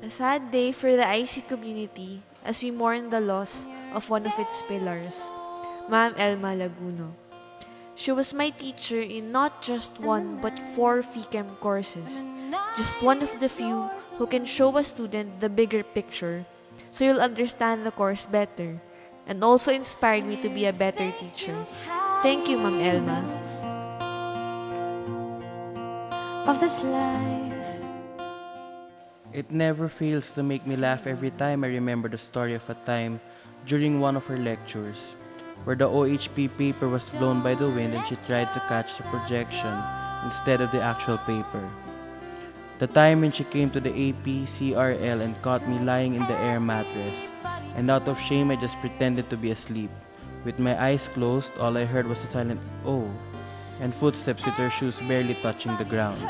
A sad day for the IC community as we mourn the loss of one of its pillars, Ma'am Elma Llaguno. She was my teacher in not just one but four FECAM courses, just one of the few who can show a student the bigger picture so you'll understand the course better, and also inspired me to be a better teacher. Thank you, Ma'am Elma. Of this life. It never fails to make me laugh every time I remember the story of a time during one of her lectures where the OHP paper was blown by the wind and she tried to catch the projection instead of the actual paper. The time when she came to the AP CRL and caught me lying in the air mattress, and out of shame I just pretended to be asleep. With my eyes closed, all I heard was a silent "oh" and footsteps with her shoes barely touching the ground.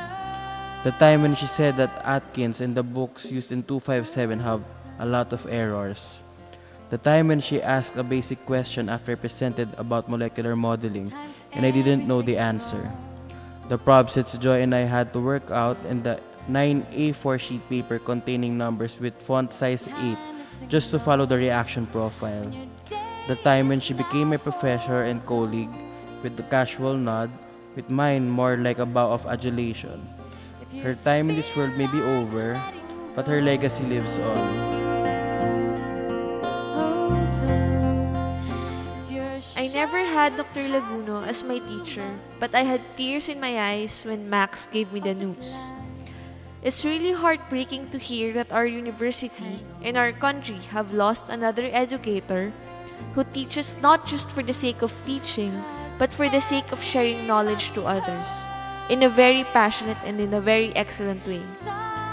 The time when she said that Atkins and the books used in 257 have a lot of errors. The time when she asked a basic question after I presented about molecular modeling and I didn't know the answer. The prob sits Joy and I had to work out and the 9A4 sheet paper containing numbers with font size 8 just to follow the reaction profile. The time when she became my professor and colleague with the casual nod, with mine more like a bow of adulation. Her time in this world may be over, but her legacy lives on. I never had Dr. Llaguno as my teacher, but I had tears in my eyes when Max gave me the news. It's really heartbreaking to hear that our university and our country have lost another educator who teaches not just for the sake of teaching, but for the sake of sharing knowledge to others, in a very passionate and in a very excellent way.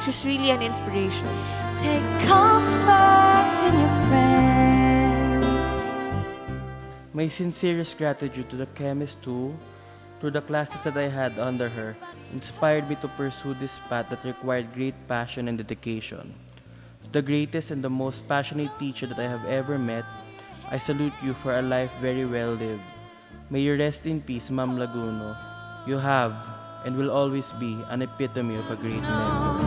She's really an inspiration. Take comfort in your friends. My sincerest gratitude to the chemist too, through the classes that I had under her, inspired me to pursue this path that required great passion and dedication. The greatest and the most passionate teacher that I have ever met, I salute you for a life very well lived. May you rest in peace, Ma'am Llaguno. You have and will always be an epitome of a great mentor.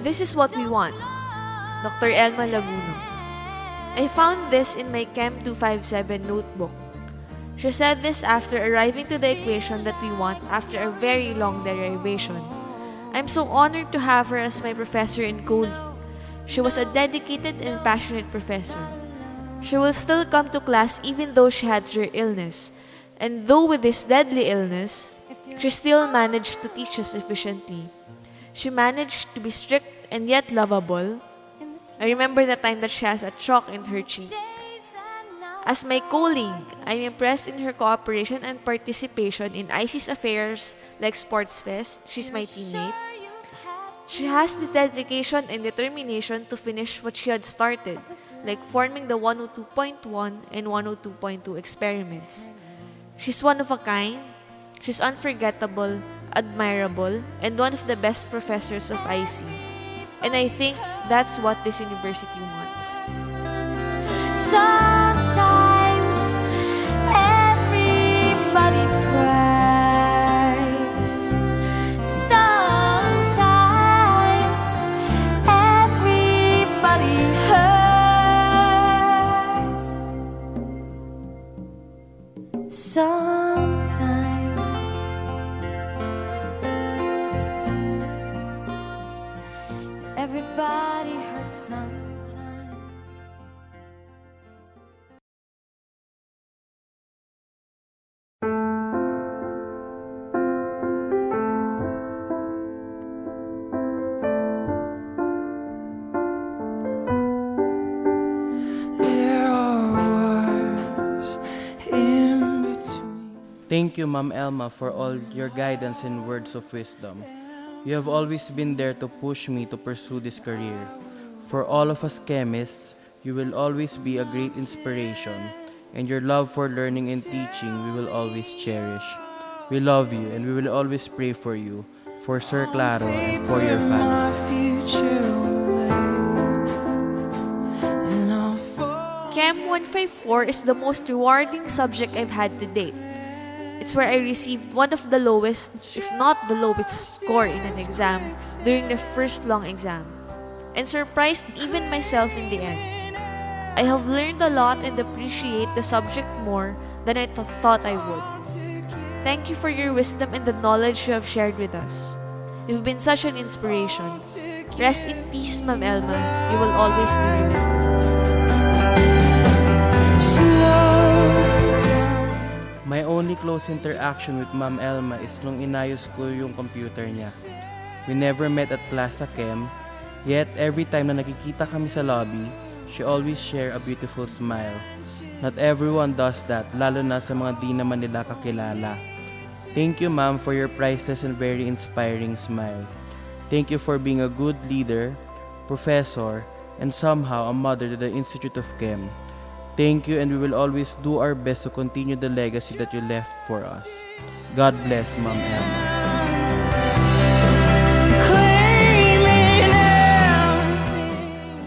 This is what we want, Dr. Elma Llaguno. I found this in my Chem 257 notebook. She said this after arriving to the equation that we want after a very long derivation. I'm so honored to have her as my professor in colleague. She was a dedicated and passionate professor. She will still come to class even though she had her illness. And though with this deadly illness, she still managed to teach us efficiently. She managed to be strict and yet lovable. I remember the time that she has a chalk in her cheek. As my colleague, I'm impressed in her cooperation and participation in IC's affairs like Sports Fest. She's my teammate. She has this dedication and determination to finish what she had started, like forming the 102.1 and 102.2 experiments. She's one of a kind, she's unforgettable, admirable, and one of the best professors of IC. And I think that's what this university wants. Sometimes everybody cries. Sometimes everybody hurts. Sometimes everybody hurts sometimes. There are wars in between. Thank you, Ma'am Elma, for all your guidance and words of wisdom. You have always been there to push me to pursue this career. For all of us chemists, you will always be a great inspiration, and your love for learning and teaching we will always cherish. We love you, and we will always pray for you, for Sir Claro, and for your family. Chem 154 is the most rewarding subject I've had to date. It's where I received one of the lowest, if not the lowest score in an exam during the first long exam, and surprised even myself in the end. I have learned a lot and appreciate the subject more than I thought I would. Thank you for your wisdom and the knowledge you have shared with us. You've been such an inspiration. Rest in peace, Ma'am Elma. You will always be remembered. My only close interaction with Ma'am Elma is nung inayos ko yung computer niya. We never met at Plaza Chem, yet every time na nakikita kami sa lobby, she always share a beautiful smile. Not everyone does that, lalo na sa mga di naman nila kakilala. Thank you, ma'am, for your priceless and very inspiring smile. Thank you for being a good leader, professor, and somehow a mother to the Institute of Chem. Thank you, and we will always do our best to continue the legacy that you left for us. God bless, Ma'am Elma.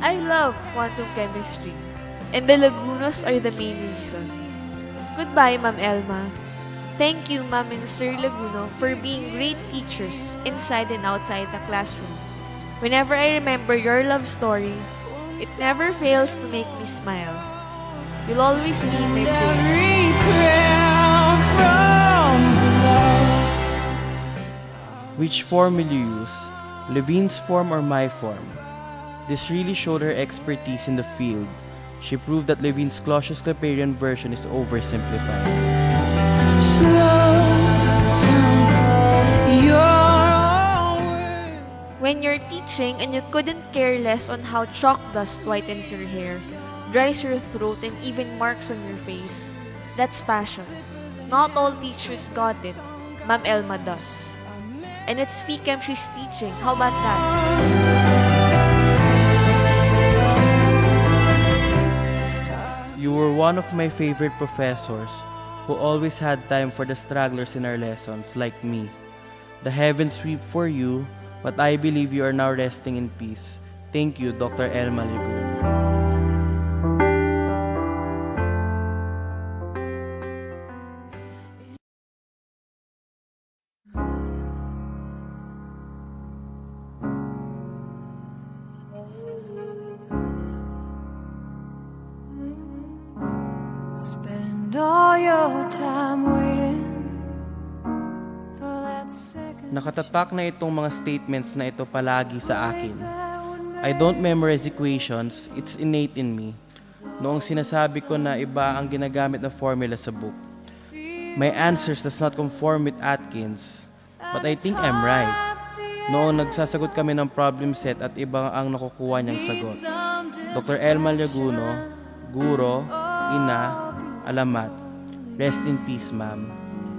I love quantum chemistry, and the Llagunos are the main reason. Goodbye, Ma'am Elma. Thank you, Ma'am and Sir Llaguno, for being great teachers inside and outside the classroom. Whenever I remember your love story, it never fails to make me smile. You'll always be my Which form will you use? Levine's form or my form? This really showed her expertise in the field. She proved that Levine's Clausius-Clapeyron version is oversimplified. When you're teaching and you couldn't care less on how chalk dust whitens your hair, dries your throat, and even marks on your face, that's passion. Not all teachers got it. Ma'am Elma does. And it's FEChem she's teaching. How about that? You were one of my favorite professors who always had time for the stragglers in our lessons, like me. The heavens weep for you, but I believe you are now resting in peace. Thank you, Dr. Elma Llaguno. Spend all your time waiting for that second. Nakatatak na itong mga statements na ito palagi sa akin. I don't memorize equations, it's innate in me. Noong sinasabi ko na iba ang ginagamit na formula sa book. My answers does not conform with Atkins, but I think I'm right. Noong nagsasagot kami ng problem set at iba ang nakukuha niyang sagot. Dr. Elma Llaguno, guro, ina, alamat. Rest in peace, ma'am.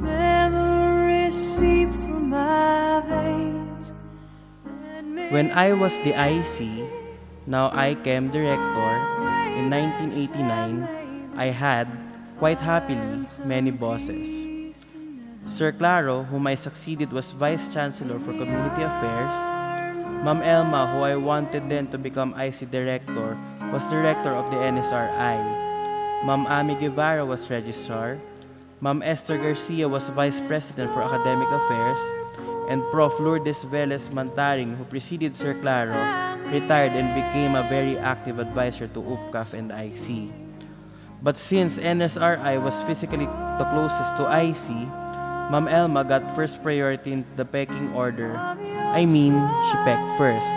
Memories seep from my veins. When I was the IC, now IChem director, in 1989, I had, quite happily, many bosses. Sir Claro, whom I succeeded, was Vice Chancellor for Community Affairs. Ma'am Elma, who I wanted then to become IC Director, was Director of the NSRI. Ma'am Ami Guevara was Registrar. Ma'am Esther Garcia was Vice President for Academic Affairs. And Prof. Lourdes Velez Mantaring, who preceded Sir Claro, retired and became a very active advisor to UPCAF and IC. But since NSRI was physically the closest to IC, Ma'am Elma got first priority in the pecking order. I mean, she pecked first.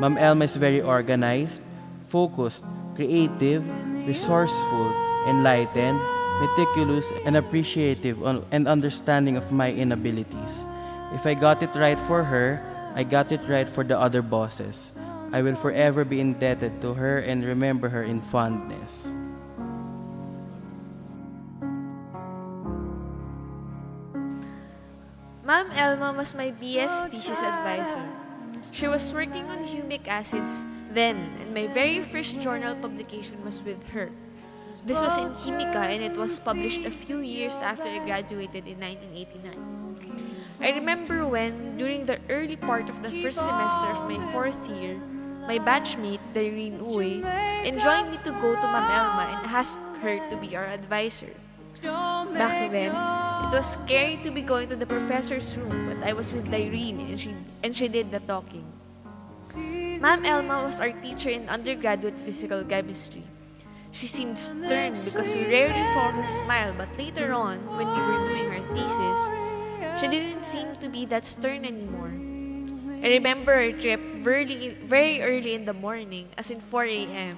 Ma'am Elma is very organized, focused, creative, resourceful, enlightened, meticulous, and appreciative and understanding of my inabilities. If I got it right for her, I got it right for the other bosses. I will forever be indebted to her and remember her in fondness. Ma'am Elma was my BS thesis advisor. She was working on humic acids then, and my very first journal publication was with her. This was in Química, and it was published a few years after I graduated in 1989. I remember when, during the early part of the first semester of my fourth year, my batchmate, Darlene Uy, enjoined me to go to Ma'am Elma and ask her to be our advisor. Back then, it was scary to be going to the professor's room, but I was with Irene and she did the talking. Ma'am Elma was our teacher in undergraduate physical chemistry. She seemed stern because we rarely saw her smile, but later on, when we were doing our thesis, she didn't seem to be that stern anymore. I remember our trip very early in the morning, as in 4 a.m.,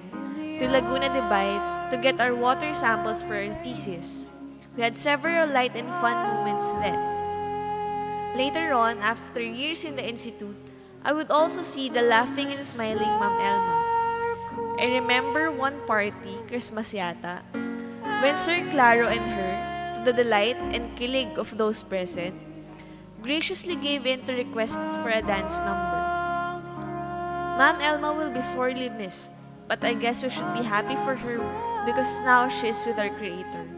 to Laguna de Bay to get our water samples for our thesis. We had several light and fun moments then. Later on, after years in the institute, I would also see the laughing and smiling Ma'am Elma. I remember one party, Christmas yata, when Sir Claro and her, to the delight and kilig of those present, graciously gave in to requests for a dance number. Ma'am Elma will be sorely missed, but I guess we should be happy for her because now she's with our Creator.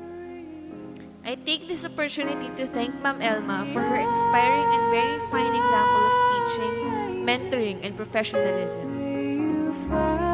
I take this opportunity to thank Ma'am Elma for her inspiring and very fine example of teaching, mentoring, and professionalism. You find